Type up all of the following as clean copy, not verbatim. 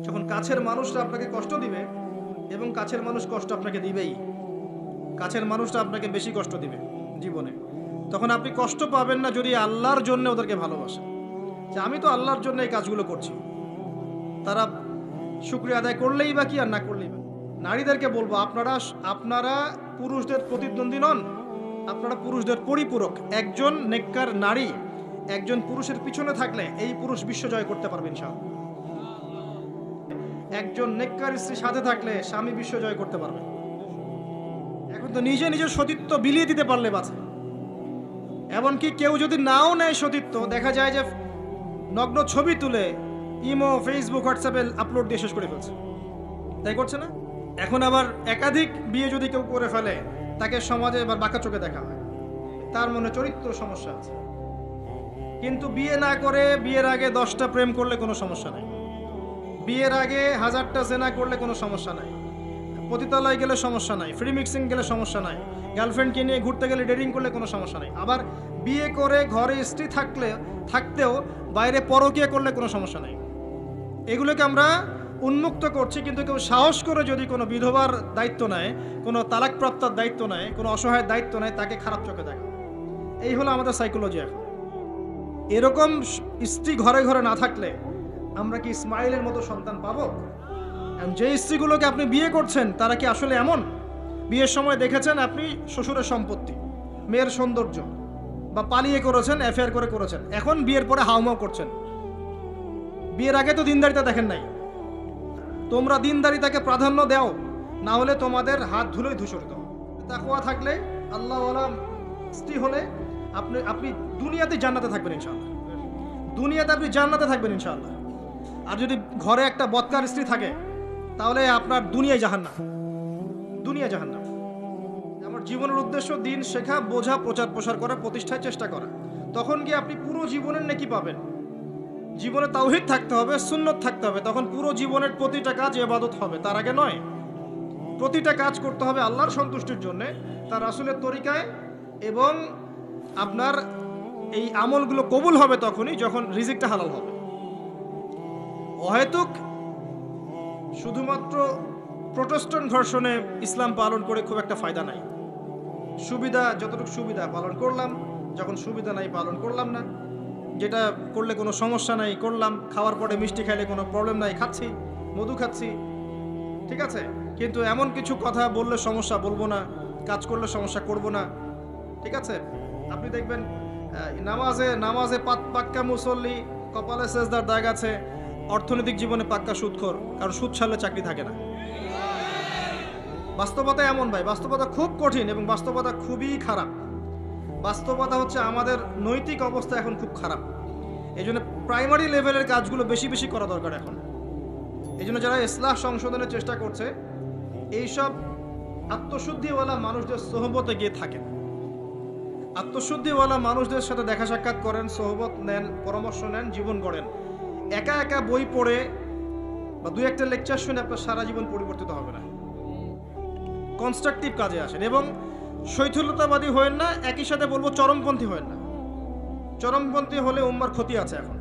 যখন কাছের মানুষরা আপনাকে কষ্ট দিবে, এবং কাছের মানুষ কষ্ট আপনাকে দিবেই, কাছের মানুষটা আপনাকে বেশি কষ্ট দিবে জীবনে, তখন আপনি কষ্ট পাবেন না যদি আল্লাহর জন্য ওদেরকে ভালোবাসেন, যে আমি তো আল্লাহর জন্য এই কাজগুলো করছি। তারা শুকরিয়া আদায় করলেই বা কি আর না করলেই বা। নারীদেরকে বলবো, আপনারা পুরুষদের প্রতিদ্বন্দ্বী নন, আপনারা পুরুষদের পরিপূরক। একজন নেককার নারী একজন পুরুষের পিছনে থাকলে এই পুরুষ বিশ্ব জয় করতে পারবে ইনশাআল্লাহ। একজন নেককার স্ত্রী সাথে থাকলে স্বামী বিশ্ব জয় করতে পারবে। এখন তো নিজে নিজের সতীত্ব বিলিয়ে দিতে পারলে বাঁচে। এমনকি কেউ যদি নাও নেয় সতীত্ব, দেখা যায় যে নগ্ন ছবি তুলে ইমো, ফেসবুক, হোয়াটসঅ্যাপে আপলোড দিয়ে শেষ করে ফেলছে, তাই করছে না? এখন আবার একাধিক বিয়ে যদি কেউ করে ফেলে, তাকে সমাজে এবার বাঁকা চোখে দেখা হয়, তার মনে চরিত্র সমস্যা আছে। কিন্তু বিয়ে না করে বিয়ের আগে 10টা প্রেম করলে কোনো সমস্যা নাই, বিয়ের আগে 1000টা জেনা করলে কোনো সমস্যা নাই, পতিতালয় গেলে সমস্যা নাই, ফ্রি মিক্সিং গেলে সমস্যা নাই, গার্লফ্রেন্ডকে নিয়ে ঘুরতে গেলে ডেটিং করলে কোনো সমস্যা নাই। আবার বিয়ে করে ঘরে স্ত্রী থাকতেও বাইরে পরকীয়া করলে কোনো সমস্যা নাই। এগুলোকে আমরা উন্মুক্ত করছি, কিন্তু কেউ সাহস করে যদি কোনো বিধবার দায়িত্ব নেয়, কোনো তালাকপ্রাপ্তার দায়িত্ব নেয়, কোনো অসহায়ের দায়িত্ব নেয়, তাকে খারাপ চোখে দেখা। এই হলো আমাদের সাইকোলজি। এখন এরকম স্ত্রী ঘরে ঘরে না থাকলে আমরা কি ইসমাইলের মতো সন্তান পাবো? যে স্ত্রীগুলোকে আপনি বিয়ে করছেন তারা কি আসলে এমন? বিয়ের সময় দেখেছেন আপনি শ্বশুরের সম্পত্তি, মেয়ের সৌন্দর্য, বা পালিয়ে করেছেন, অ্যাফেয়ার করে করেছেন, এখন বিয়ের পরে হাউমাউ করছেন। বিয়ের আগে তো দিনদারিতা দেখেন নাই। তোমরা দিনদারিতাকে প্রাধান্য দাও, না হলে তোমাদের হাত ধুলোই ধূসরিত। তাকওয়া থাকলে, আল্লাহওয়ালা স্ত্রী হলে আপনি দুনিয়াতে জান্নাতে থাকবেন ইনশাআল্লাহ, দুনিয়াতে আপনি জান্নাতে থাকবেন ইনশাআল্লাহ। আর যদি ঘরে একটা বদকার স্ত্রী থাকে, তাহলে আপনার দুনিয়ায় জাহান্নাম, দুনিয়া জাহান্নাম। আমার জীবনের উদ্দেশ্য দিন শেখা, বোঝা, প্রচার প্রসার করা, প্রতিষ্ঠায় চেষ্টা করা। তখন গিয়ে আপনি পুরো জীবনের নেকি পাবেন। জীবনে তাওহীদ থাকতে হবে, সুন্নত থাকতে হবে, তখন পুরো জীবনের প্রতিটা কাজ ইবাদত হবে। তার আগে নয়। প্রতিটা কাজ করতে হবে আল্লাহর সন্তুষ্টির জন্য, তার রাসূলের তরিকায়, এবং আপনার এই আমলগুলো কবুল হবে তখনই যখন রিজিকটা হালাল হবে। অহেতুক শুধুমাত্র প্রোটেস্ট্যান্ট ভার্সনে ইসলাম পালন করে খুব একটা ফায়দা নাই। সুবিধা যতটুকু সুবিধা পালন করলাম, যখন সুবিধা নাই পালন করলাম না। যেটা করলে কোনো সমস্যা নাই করলাম, খাওয়ার পরে মিষ্টি খাইলে কোনো প্রবলেম নাই, খাচ্ছি, মধু খাচ্ছি, ঠিক আছে। কিন্তু এমন কিছু কথা বললে সমস্যা বলবো না, কাজ করলে সমস্যা করব না, ঠিক আছে। আপনি দেখবেন নামাজে পাক্কা মুসল্লি, কপালে সেজদার দাগ আছে, অর্থনৈতিক জীবনে পাক্কা সুদখোর, কারণ সুদ ছাড়লে চাকরি থাকে না। বাস্তবতা এমন ভাই, বাস্তবতা খুব কঠিন এবং বাস্তবতা খুবই খারাপ। বাস্তবতা হচ্ছে আমাদের নৈতিক অবস্থা এখন খুব খারাপ। এই জন্য প্রাইমারি লেভেলের কাজগুলো বেশি বেশি করা দরকার এখন। এই জন্য যারা ইসলাহ সংশোধনের চেষ্টা করছে, এইসব আত্মশুদ্ধিওয়ালা মানুষদের সোহবতে গিয়ে থাকেন, আত্মশুদ্ধিওয়ালা মানুষদের সাথে দেখা সাক্ষাৎ করেন, সোহবত নেন, পরামর্শ নেন, জীবন গড়েন। একা একা বই পড়ে বা 2-1টা লেকচার শুনে আপনার সারা জীবন পরিবর্তিত হবে না। কনস্ট্রাকটিভ কাজে আসেন এবং শৈথিল্যতাবাদী হয়েন না। একই সাথে বলবো চরমপন্থী হয়েন না। চরমপন্থী হলে উম্মার ক্ষতি আছে। এখন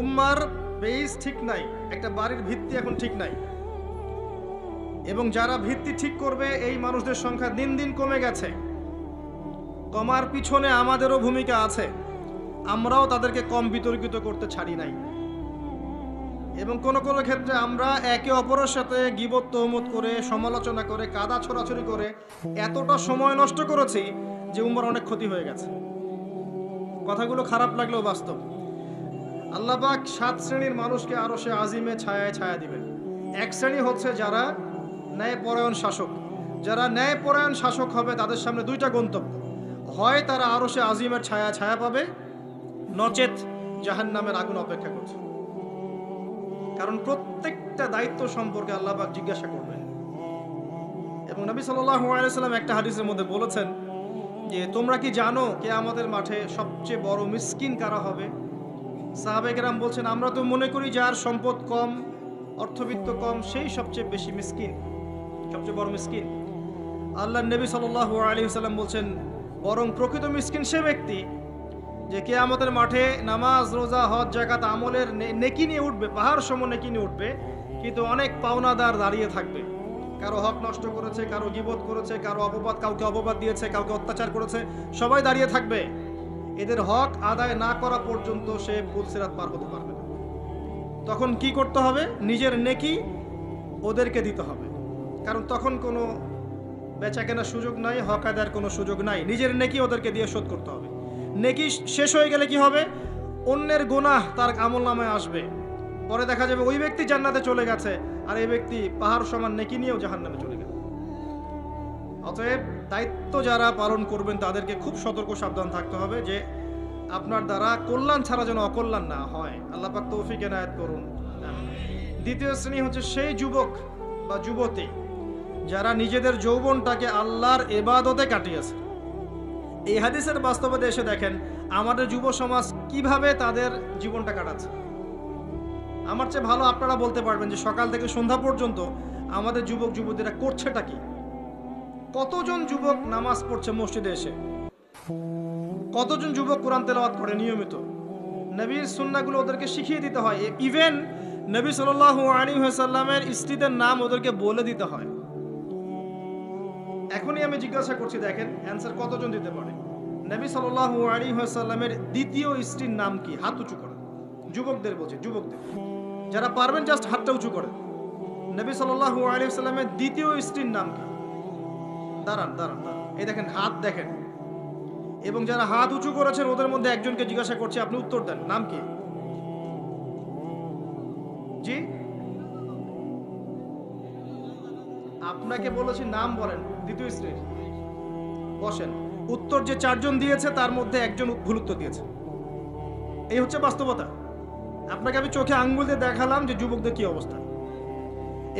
উম্মার বেস ঠিক নাই, একটা বাড়ির ভিত্তি এখন ঠিক নাই, এবং যারা ভিত্তি ঠিক করবে এই মানুষদের সংখ্যা দিন দিন কমে গেছে। কমার পিছনে আমাদেরও ভূমিকা আছে, আমরাও তাদেরকে কম বিতর্কিত করতে ছাড়ি নাই। এবং কোনো কোনো ক্ষেত্রে আমরা একে অপরের সাথে গীবত তহমত করে, সমালোচনা করে, কাদা ছোড়াছড়ি করে এতটা সময় নষ্ট করেছি যে উম্মার অনেক ক্ষতি হয়ে গেছে। কথাগুলো খারাপ লাগলেও বাস্তব। আল্লাহ পাক 7 শ্রেণীর মানুষকে আরশে আজিমে ছায়ায় ছায়া দিবেন। এক শ্রেণী হচ্ছে যারা ন্যায়পরায়ণ শাসক। যারা ন্যায়পরায়ণ শাসক হবে তাদের সামনে 2টা গন্তব্য, হয় তারা আরশে আজিমের ছায়া ছায়া পাবে, নচেত জাহান্নামের আগুন অপেক্ষা করছে। কারণ প্রত্যেকটা দায়িত্ব সম্পর্কে আল্লাহ পাক জিজ্ঞাসা করবেন। এবং নবী সাল্লাল্লাহু আলাইহি ওয়াসাল্লাম একটা হাদিসের মধ্যে বলেছেন যে তোমরা কি জানো কিয়ামতের মাঠে সবচেয়ে বড় মিসকিন কারা হবে? সাহাবায়ে কেরাম বলছেন, আমরা তো মনে করি যার সম্পদ কম, অর্থবিত্ত কম, সেই সবচেয়ে বেশি মিসকিন, সবচেয়ে বড় মিসকিন। আল্লাহর নবী সাল্লাল্লাহু আলাইহি ওয়াসাল্লাম বলছেন, বরং প্রকৃত মিসকিন সে ব্যক্তি যে কিয়ামতের মাঠে নামাজ রোজা হজ যাকাত আমলের নেকি নিয়ে উঠবে, পাহাড় সম নেকি নিয়ে উঠবে, কিন্তু অনেক পাওনাদার দাঁড়িয়ে থাকবে। কারো হক নষ্ট করেছে, কারো গীবত করেছে, কারো অপবাদ, কাউকে অপবাদ দিয়েছে, কাউকে অত্যাচার করেছে, সবাই দাঁড়িয়ে থাকবে। এদের হক আদায় না করা পর্যন্ত সে পুলসিরাত পার হতে পারবে না। তখন কি করতে হবে? নিজের নেকি ওদেরকে দিতে হবে, কারণ তখন কোনো বেচা কেনার সুযোগ নাই, হক আদায়ের কোনো সুযোগ নাই। নিজের নেকি ওদেরকে দিয়ে শোধ করতে হবে। নেকি শেষ হয়ে গেলে কি হবে? অন্যের গুনাহ তার আমলনামায় আসবে, পরে দেখা যাবে ওই ব্যক্তি জান্নাতে চলে গেছে আর এই ব্যক্তি পাহাড় সমান নেকি নিয়েও জাহান্নামে চলে গেল। অতএব দায়িত্ব যারা পালন করবেন তাদেরকে খুব সতর্ক সাবধান থাকতে হবে যে আপনার দ্বারা কল্যাণ ছাড়া যেন অকল্যাণ না হয়। আল্লাহ পাক তৌফিক এনায়েত করুন। দ্বিতীয় শ্রেণী হচ্ছে সেই যুবক বা যুবতী যারা নিজেদের যৌবনটাকে আল্লাহর ইবাদতে কাটিয়েছে। এই হাদিসের বাস্তবতা এসে দেখেন আমাদের যুব সমাজ কিভাবে তাদের জীবনটা কাটাচ্ছে। আমার চেয়ে ভালো আপনারা বলতে পারবেন যে সকাল থেকে সন্ধ্যা পর্যন্ত আমাদের যুবক যুবতীরা করছেটা কি। কতজন যুবক নামাজ পড়ছে মসজিদে এসে, কতজন যুবক কোরআন তেলাওয়াত করে নিয়মিত। নবীর সুন্নাহগুলো ওদেরকে শিখিয়ে দিতে হয়। ইভেন নবী সাল্লাল্লাহু আলাইহি ওয়াসাল্লামের স্ত্রীদের নাম ওদেরকে বলে দিতে হয়। এখনই আমি জিজ্ঞাসা করছি, দেখেন অ্যান্সার কতজন দিতে পারে। নবী সাল্লাল্লাহু আলাইহি ওয়াসাল্লামের দ্বিতীয় স্ত্রীর নাম কি? হাত উঁচু করেন। যুবকদের বলছি, যুবকদের যারা পারবেন জাস্ট হাতটা উঁচু করেন। নবী সাল্লাল্লাহু আলাইহি ওয়াসাল্লামের দ্বিতীয় স্ত্রীর নাম কি? দাঁড়ান দাঁড়ান দাঁড়ান, এই দেখেন হাত দেখেন। এবং যারা হাত উঁচু করেছেন ওদের মধ্যে একজনকে জিজ্ঞাসা করছি, আপনি উত্তর দেন, নাম কি? জি, আপনাকে বলেছি নাম বলেন দ্বিতীয় স্ত্রীর। বসেন। উত্তর যে চারজন দিয়েছে তার মধ্যে একজন ভুল উত্তর দিয়েছে। এই হচ্ছে বাস্তবতা। আপনাকে আমি চোখে আঙ্গুল দিয়ে দেখালাম যে যুবকদের কি অবস্থা।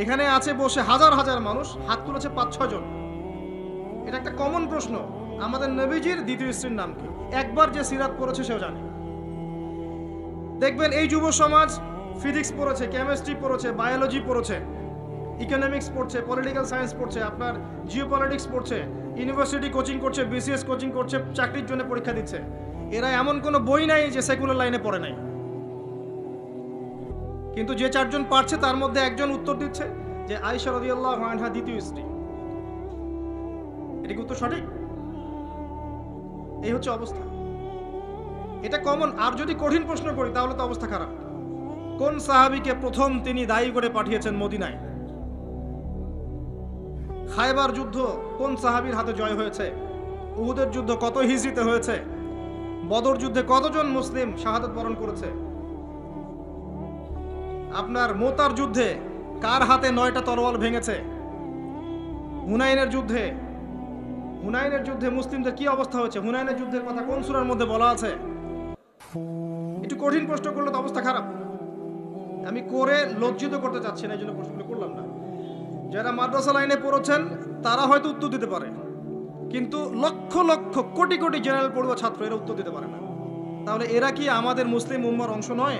এখানে আছে বসে হাজার হাজার মানুষ, হাত তুলেছে 5-6 জন। এটা একটা কমন প্রশ্ন, আমাদের নবীজির দ্বিতীয় স্ত্রীর নাম কি? একবার যে সিরাত পড়েছে সেও জানে। দেখবেন এই যুব সমাজ ফিজিক্স পড়েছে, কেমিস্ট্রি পড়েছে, বায়োলজি পড়েছে, ইকোনমিক্স পড়ছে, পলিটিক্যাল সায়েন্স পড়ছে, আপনার জিওপলিটিক্স পড়ছে, ইউনিভার্সিটি কোচিং করছে, বিসিএস কোচিং করছে, চাকরির জন্য পরীক্ষা দিচ্ছে। এরা এমন কোনো বই নাই যে সেকুলার লাইনে পড়ে নাই। কিন্তু যে চারজন পারছে তার মধ্যে একজন উত্তর দিচ্ছে যে আয়েশা রাদিয়াল্লাহু আনহা দ্বিতীয় স্ত্রী। এটা কি উত্তর সঠিক? এই হচ্ছে অবস্থা। এটা কমন। আর যদি কঠিন প্রশ্ন করি তাহলে তো অবস্থা খারাপ। কোন সাহাবীকে প্রথম তিনি দায়ী করে পাঠিয়েছেন মদিনায়? খায়বার যুদ্ধ কোন সাহাবীর হাতে জয় হয়েছে? উহুদের যুদ্ধ কত হিজরিতে হয়েছে? বদর যুদ্ধে কতজন মুসলিম শাহাদাত বরণ করেছে? আপনার মোতার যুদ্ধে কার হাতে 9টা তরোয়াল ভেঙেছে? হুনাইনের যুদ্ধে মুসলিমদের কি অবস্থা হয়েছে? হুনাইনের যুদ্ধের কথা কোন সূরার মধ্যে বলা আছে? একটু কঠিন প্রশ্ন করলে তো অবস্থা খারাপ। আমি করে লজ্জিত করতে চাচ্ছি না, এই জন্য প্রশ্নগুলো করলাম না। যারা মাদ্রাসা লাইনে পড়েছেন তারা হয়তো উত্তর দিতে পারে, কিন্তু লক্ষ লক্ষ কোটি কোটি জেনারেল পড়ুয়া ছাত্র এরা উত্তর দিতে পারে না। তাহলে এরা কি আমাদের মুসলিম উম্মার অংশ নয়?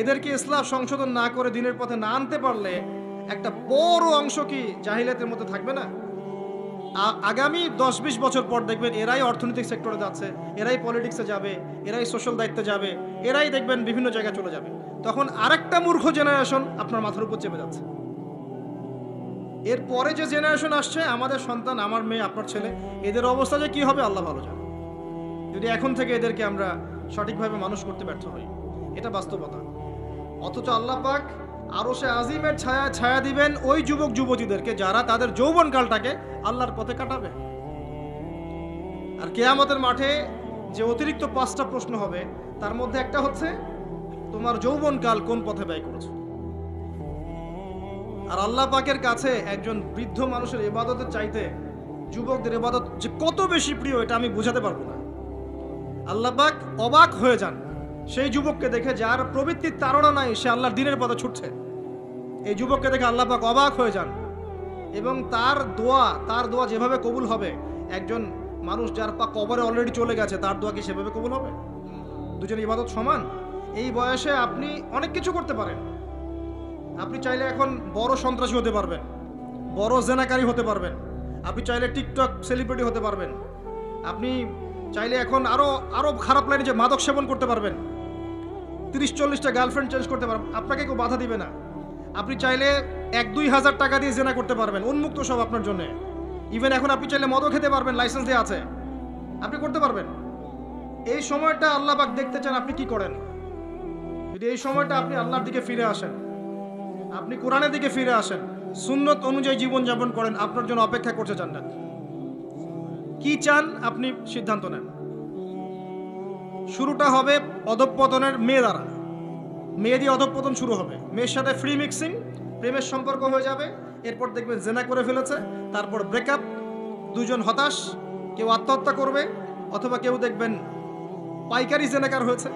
এদেরকে ইসলাম সংশোধন না করে দিনের পথে না আনতে পারলে একটা বড় অংশ কি জাহিলিয়াতের মধ্যে থাকবে না? আগামী 10-20 বছর পর দেখবেন এরাই অর্থনৈতিক সেক্টরে যাচ্ছে, এরাই পলিটিক্সে যাবে, এরাই সোশ্যাল দায়িত্বে যাবে, এরাই দেখবেন বিভিন্ন জায়গায় চলে যাবে। তখন আরেকটা মূর্খ জেনারেশন আপনার মাথার উপর চেপে যাচ্ছে। এরপরে যে জেনারেশন আসছে, আমাদের সন্তান, আমার মেয়ে, আপনার ছেলে, এদের অবস্থা যে কি হবে আল্লাহ ভালো জানে, যদি এখন থেকে এদেরকে আমরা সঠিকভাবে মানুষ করতে ব্যর্থ হই। এটা বাস্তবতা। অথচ আল্লাহ পাক আরশে আজিমের ছায়া দিবেন ওই যুবক যুবতীদেরকে যারা তাদের যৌবনকালটাকে আল্লাহর পথে কাটাবে। আর কিয়ামতের মাঠে যে অতিরিক্ত 5টা প্রশ্ন হবে তার মধ্যে একটা হচ্ছে তোমার যৌবনকাল কোন পথে ব্যয় করেছো। আর আল্লাহ পাকের কাছে একজন বৃদ্ধ মানুষের ইবাদতের চাইতে যুবকদের ইবাদত যে কত বেশি প্রিয় এটা আমি বোঝাতে পারবো না। আল্লাহ পাক অবাক হয়ে যান সেই যুবককে দেখে যার প্রবৃত্তির তাড়না নাই, সে আল্লাহর দ্বীনের পথে ছুটছে। এই যুবককে দেখে আল্লাহ পাক অবাক হয়ে যান এবং তার দোয়া যেভাবে কবুল হবে, একজন মানুষ যার পা কবরে অলরেডি চলে গেছে তার দোয়া কি সেভাবে কবুল হবে? দুজন ইবাদত সমান। এই বয়সে আপনি অনেক কিছু করতে পারেন। আপনি চাইলে এখন বড় সন্ত্রাসী হতে পারবেন, বড় জেনাকারী হতে পারবেন, আপনি চাইলে টিকটক সেলিব্রিটি হতে পারবেন, আপনি চাইলে এখন আরো আরো খারাপ লাইনে যে মাদক সেবন করতে পারবেন, 30-40টা গার্লফ্রেন্ড চেঞ্জ করতে পারবেন, আপনাকে কেউ বাধা দিবে না। আপনি চাইলে 1-2 হাজার টাকা দিয়ে জেনা করতে পারবেন, উন্মুক্ত সব আপনার জন্য। ইভেন এখন আপনি চাইলে মদও খেতে পারবেন, লাইসেন্স দেওয়া আছে, আপনি করতে পারবেন। এই সময়টা আল্লাহ পাক দেখতে চান আপনি কি করেন। যদি এই সময়টা আপনি আল্লাহর দিকে ফিরে আসেন, আপনি কোরআনের দিকে ফিরে আসেন, সুন্নত অনুযায়ী জীবনযাপন করেন, আপনার জন্য অপেক্ষা করছে জান্নাত। কি চান আপনি সিদ্ধান্ত নেন। শুরুটা হবে অধঃপতনের মেয়ে দ্বারা, মেয়ে দিয়ে অধঃপতন শুরু হবে। মেয়ের সাথে ফ্রি মিক্সিং, প্রেমের সম্পর্ক হয়ে যাবে, এরপর দেখবেন জেনা করে ফেলেছে, তারপর ব্রেকআপ, দুজন হতাশ, কেউ আত্মহত্যা করবে, অথবা কেউ দেখবেন পাইকারি জেনাকার হয়েছে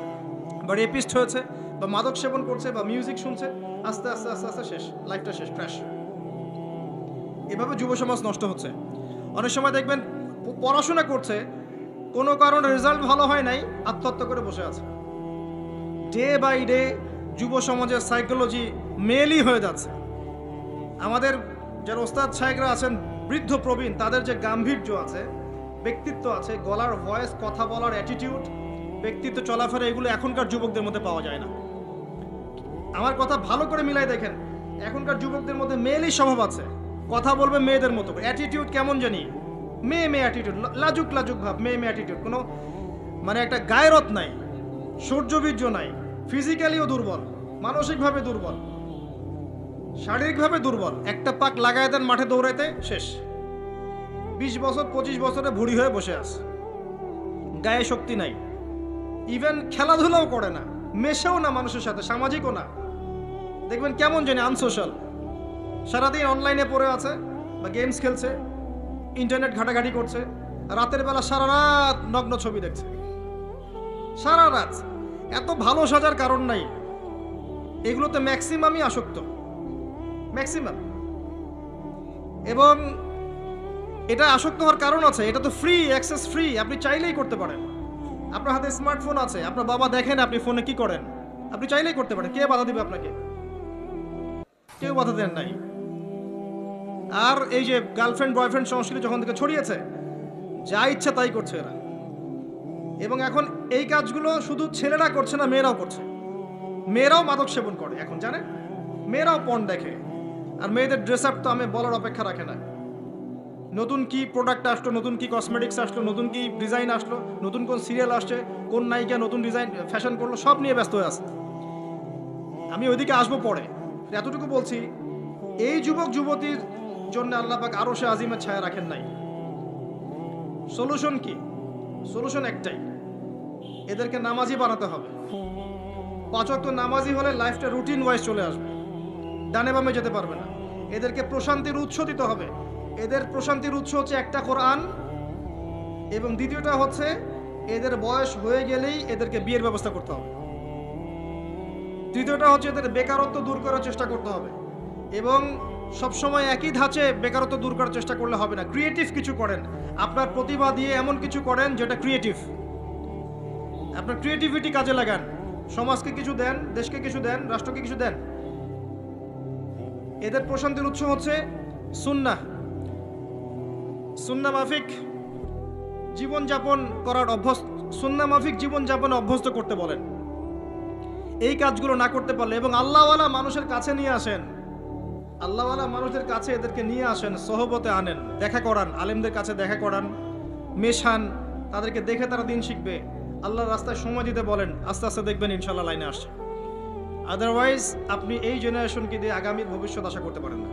বা রেপিস্ট হয়েছে বা মাদক সেবন করছে বা মিউজিক শুনছে, আস্তে আস্তে আস্তে আস্তে শেষ, লাইফটা শেষ, ক্র্যাশ। এভাবে যুব সমাজ নষ্ট হচ্ছে। অনেক সময় দেখবেন পড়াশোনা করছে, কোনো কারণে রেজাল্ট ভালো হয় নাই, আত্মহত্যা করে বসে আছে। ডে বাই ডে যুব সমাজের সাইকোলজি মেলই হয়ে যাচ্ছে। আমাদের যারা ওস্তাদ সাহেবরা আছেন, বৃদ্ধ প্রবীণ, তাদের যে গাম্ভীর্য আছে, ব্যক্তিত্ব আছে, গলার ভয়েস, কথা বলার অ্যাটিটিউড, ব্যক্তিত্ব, চলাফেরা, এগুলো এখনকার যুবকদের মধ্যে পাওয়া যায় না। আমার কথা ভালো করে মিলাই দেখেন, এখনকার যুবকদের মধ্যে মেয়েলই স্বভাব আছে, কথা বলবে মেয়েদের মতো, অ্যাটিটিউড কেমন জানি মেয়ে মেয়ে অ্যাটিটিউড, লাজুক লাজুক ভাব, মেয়ে মেয়ে অ্যাটিটিউড, কোনো মানে একটা গায়রত নাই, সৌর্যবীর্য নাই, ফিজিক্যালিও দুর্বল, মানসিকভাবে দুর্বল, শারীরিকভাবে দুর্বল। একটা পাক লাগায় দেন মাঠে দৌড়াইতে, শেষ। 20 বছর 25 বছরে ভুড়ি হয়ে বসে আছে, গায়ে শক্তি নাই, ইভেন খেলাধুলাও করে না, মেশেও না মানুষের সাথে, সামাজিকও না। দেখবেন কেমন জানি আনসোশ্যাল, সারাদিন অনলাইনে পড়ে আছে বা গেমস খেলছে, ইন্টারনেট ঘাটাঘাটি করছে, রাতের বেলা সারা রাত নগ্ন ছবি দেখছে, সারা রাত। এত ভালো সাজার কারণ নাই, এগুলোতে ম্যাক্সিমামই আসক্ত, ম্যাক্সিমাম। এবং এটা আসক্ত হওয়ার কারণ আছে, এটা তো ফ্রি, অ্যাক্সেস ফ্রি, আপনি চাইলেই করতে পারেন। আপনার হাতে স্মার্টফোন আছে, আপনার বাবা দেখেন আপনি ফোনে কি করেন, আপনি চাইলেই করতে পারেন। কে বাধা দিবে আপনাকে? কেউ বাধা দেন নাই। আর এই যে গার্লফ্রেন্ড বয়ফ্রেন্ড সংস্কৃতি যখন থেকে ছড়িয়েছে, যা ইচ্ছা তাই করছে এরা। এবং এখন এই কাজগুলো শুধু ছেলেরা করছে না, মেয়েরাও করছে। মেয়েরাও মাদক সেবন করে এখন, জানেন? মেয়েরাও পর্ন দেখে। আর মেয়েদের ড্রেস আপ তো আমি বলার অপেক্ষা রাখে না। নতুন কি প্রোডাক্ট আসলো, নতুন কি কসমেটিক্স আসলো, নতুন কি ডিজাইন আসলো, নতুন কোন সিরিয়াল আসছে, কোন নায়িকা নতুন ডিজাইন ফ্যাশন করলো, সব নিয়ে ব্যস্ত হয়ে আছে। আমি ওইদিকে আসবো পরে। এতটুকু বলছি, এই যুবক যুবতীর জন্য আল্লাহ পাক আরশে আজিমের ছায়া রাখেন নাই। সলিউশন কি? সলিউশন একটাই, এদেরকে নামাজি বানাতে হবে। 5 ওয়াক্ত নামাজি হলে লাইফটা রুটিন ওয়াইজ চলে আসবে, ডানে বামে যেতে পারবে না। এদেরকে প্রশান্তির উৎস দিতে হবে। এদের প্রশান্তির উৎস হচ্ছে একটা কোরআন, এবং দ্বিতীয়টা হচ্ছে এদের বয়স হয়ে গেলেই এদেরকে বিয়ের ব্যবস্থা করতে হবে। তৃতীয়টা হচ্ছে এদের বেকারত্ব দূর করার চেষ্টা করতে হবে। এবং সবসময় একই ধাঁচে বেকারত্ব দূর করার চেষ্টা করলে হবে না, ক্রিয়েটিভ কিছু করেন। আপনার প্রতিভা দিয়ে এমন কিছু করেন যেটা ক্রিয়েটিভ, আপনার ক্রিয়েটিভিটি কাজে লাগান। সমাজকে কিছু দেন, দেশকে কিছু দেন, রাষ্ট্রকে কিছু দেন। এদের প্রশান্তির উৎস হচ্ছে সুন্নাহ, সুন্নাহ মাফিক জীবনযাপন করার অভ্যস্ত, সুন্নাহ মাফিক জীবনযাপনে অভ্যস্ত করতে বলেন। এই কাজগুলো না করতে পারলে, এবং আল্লাহওয়ালা মানুষের কাছে নিয়ে আসেন, আল্লাহওয়ালা মানুষদের কাছে এদেরকে নিয়ে আসেন, সহবতে আনেন, দেখা করান, আলেমদের কাছে দেখা করান, মেশান, তাদেরকে দেখে তারা দিন শিখবে। আল্লাহর রাস্তায় সময় দিতে বলেন, আস্তে আস্তে দেখবেন ইনশাল্লাহ লাইনে আসছে। আদারওয়াইজ আপনি এই জেনারেশনকে দিয়ে আগামীর ভবিষ্যৎ আশা করতে পারেন না।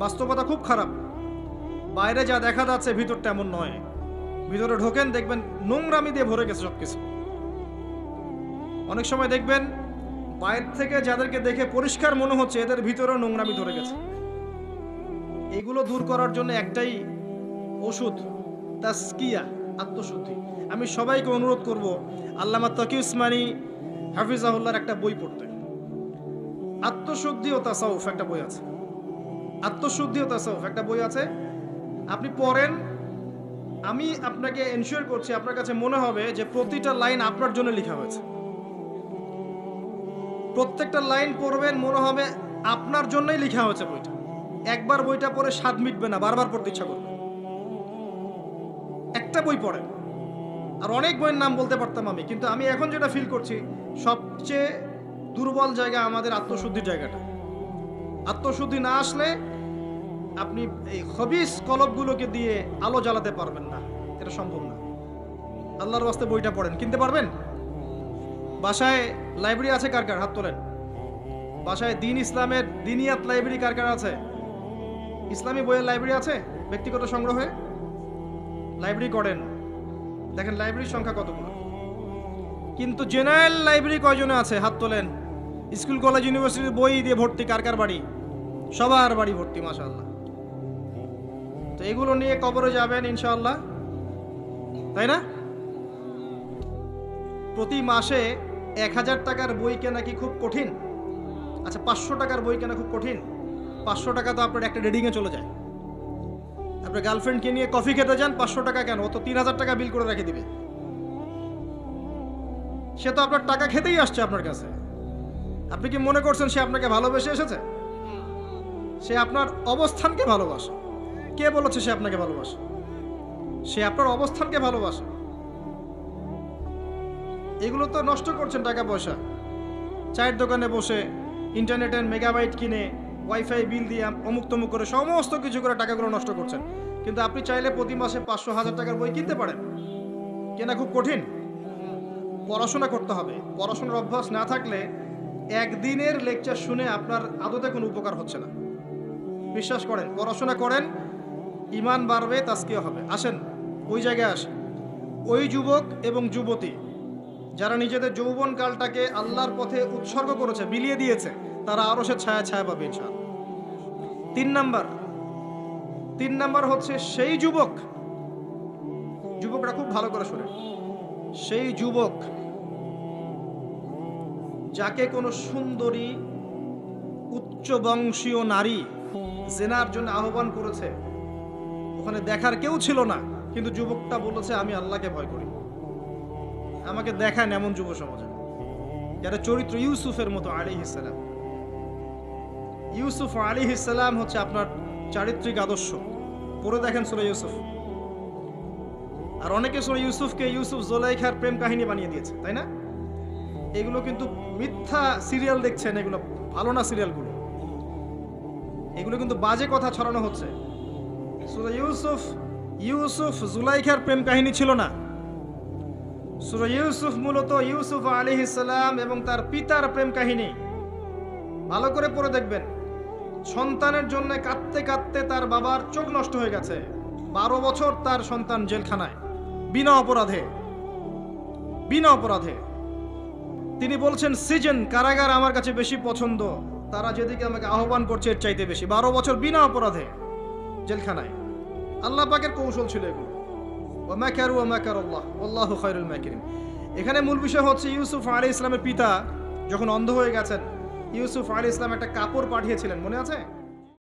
বাস্তবতা খুব খারাপ, বাইরে যা দেখা যাচ্ছে ভিতরটা এমন নয়। ভিতরে ঢোকেন, দেখবেন নোংরামি দিয়ে ভরে গেছে সবকিছু। অনেক সময় দেখবেন বাইরে থেকে যাদেরকে দেখে পরিষ্কার মনে হচ্ছে, এদের ভিতরে নোংরামি ধরে গেছে। এগুলো দূর করার জন্য একটাই ওষুধ, তাসকিয়া, আত্মশুদ্ধি। আমি সবাইকে অনুরোধ করব, আল্লামা তকি উসমানী হাফিজাহুল্লাহর একটা বই পড়তে। আত্মশুদ্ধি ও তাসাউফ একটা বই আছে, আত্মশুদ্ধি ও তাসাউফ একটা বই আছে, আপনি পড়েন। আমি আপনাকে এনশিওর করছি, আপনার কাছে মনে হবে যে প্রতিটা লাইন আপনার জন্য লেখা হয়েছে। প্রত্যেকটা লাইন পড়বেন, মনে হবে আপনার জন্যই লেখা হয়েছে বইটা। একবার বইটা পড়ে স্বাদ মিটবে না, বারবার পড়তে ইচ্ছা করবে। একটা বই পড়েন, আর অনেক বইয়ের নাম বলতে পারতাম আমি, কিন্তু আমি এখন যেটা ফিল করছি সবচেয়ে দুর্বল জায়গা আমাদের আত্মশুদ্ধির জায়গাটা। আত্মশুদ্ধি না আসলে আপনি এই খবিস কলবগুলোকে দিয়ে আলো জ্বালাতে পারবেন না, এটা সম্ভব না। আল্লাহর ওয়াস্তে বইটা পড়েন, কিনতে পারবেন? বাসায় লাইব্রেরি আছে কার কার? হাত তোলেন। বাসায় দিন ইসলামের দিনিয়াত লাইব্রেরি কার কার আছে? ইসলামী বইয়ের লাইব্রেরি আছে ব্যক্তিগত সংগ্রহে? লাইব্রেরি করেন, দেখেন লাইব্রেরির সংখ্যা কতগুলো। কিন্তু জেনারেল লাইব্রেরি কয়জনে আছে? হাত তোলেন। স্কুল কলেজ ইউনিভার্সিটির বই দিয়ে ভর্তি কার কার বাড়ি? সবার বাড়ি ভর্তি, মাশাআল্লাহ। তো এগুলো নিয়ে কবরে যাবেন ইনশাআল্লাহ, তাই না? প্রতি মাসে 1000 টাকার বই কেনা কি খুব কঠিন? আচ্ছা 500 টাকার বই কেনা খুব কঠিন? 500 টাকা তো আপনার একটা রিডিংয়ে চলে যায়। আপনার গার্লফ্রেন্ডকে নিয়ে কফি খেতে যান, 500 টাকা কেন? ও তো 3000 টাকা বিল করে রেখে দিবে। সে তো আপনার টাকা খেতেই আসছে আপনার কাছে। আপনি কি মনে করছেন সে আপনাকে ভালোবেসে এসেছে? সে আপনার অবস্থানকে ভালোবাসে। কে বলেছে সে আপনাকে ভালোবাসে? সে আপনার অবস্থানকে ভালোবাসে। এগুলো তো নষ্ট করছেন টাকা পয়সা। চায়ের দোকানে বসে ইন্টারনেটের মেগাবাইট কিনে ওয়াইফাই বিল দিয়ে অমুক তমুক করে সমস্ত কিছু করে টাকাগুলো নষ্ট করছেন। কিন্তু আপনি চাইলে প্রতি মাসে 500-1000 টাকার বই কিনতে পারেন। কেনা খুব কঠিন? পড়াশোনা করতে হবে। পড়াশোনার অভ্যাস না থাকলে একদিনের লেকচার শুনে আপনার আদতে কোনো উপকার হচ্ছে না। বিশ্বাস করেন, পড়াশোনা করেন, ঈমান বাড়বে, তাজকিয়া হবে। আসেন ওই জায়গায় আসেন। ওই যুবক এবং যুবতী যারা নিজেদের যৌবনকালটাকে আল্লাহর পথে উৎসর্গ করেছে, বিলিয়ে দিয়েছে, তারা আরো সে ছায়া ছায়া পাবে ইনশাআল্লাহ। 3 নাম্বার হচ্ছে সেই যুবকরা খুব ভালো করে শোনেন, সেই যুবক যাকে কোনো সুন্দরী উচ্চ বংশীয় নারী জেনার জন্য আহ্বান করেছে, ওখানে দেখার কেউ ছিল না, কিন্তু যুবকটা বলেছে আমি আল্লাহকে ভয় করি, আমাকে দেখান। এমন যুব সমাজে যারা চরিত্র ইউসুফের মতো আলাইহিস সালাম। ইউসুফ আলাইহিস সালাম হচ্ছে আপনার চারিত্রিক আদর্শ। পড়ে দেখেন সূরা ইউসুফ। আর অনেকে সূরা ইউসুফকে ইউসুফ জুলাইখার প্রেম কাহিনী বানিয়ে দিয়েছে, তাই না? এগুলো কিন্তু মিথ্যা সিরিয়াল দেখছেন, এগুলো ভালো না সিরিয়ালগুলো, এগুলো কিন্তু বাজে কথা ছড়ানো হচ্ছে। সূরা ইউসুফ জুলাইখার প্রেম কাহিনী ছিল না। সূরা ইউসুফ মূলত ইউসুফ আলাইহিস সালাম এবং তার পিতার প্রেম কাহিনী। ভালো করে পড়ে দেখবেন। সন্তানের জন্য কাঁদতে কাঁদতে তার বাবার চোখ নষ্ট হয়ে গেছে। 12 বছর তার সন্তান জেলখানায় বিনা অপরাধে। তিনি বলছেন সিজন, কারাগার আমার কাছে বেশি পছন্দ, তারা যেদিকে আমাকে আহ্বান করছে এর চাইতে বেশি। 12 বছর বিনা অপরাধে জেলখানায়। আল্লাহ পাকের কৌশল ছিল এগুলো। ওয়া মাকারু ওয়া মাকারাল্লাহ ওয়াল্লাহু খায়রুল মাকিরিন। এখানে মূল বিষয় হচ্ছে ইউসুফ আলাইহিস সালামের পিতা যখন অন্ধ হয়ে গেছেন, ইউসুফ আলাইহিস সালাম একটা কাপড় পাঠিয়েছিলেন, মনে আছে?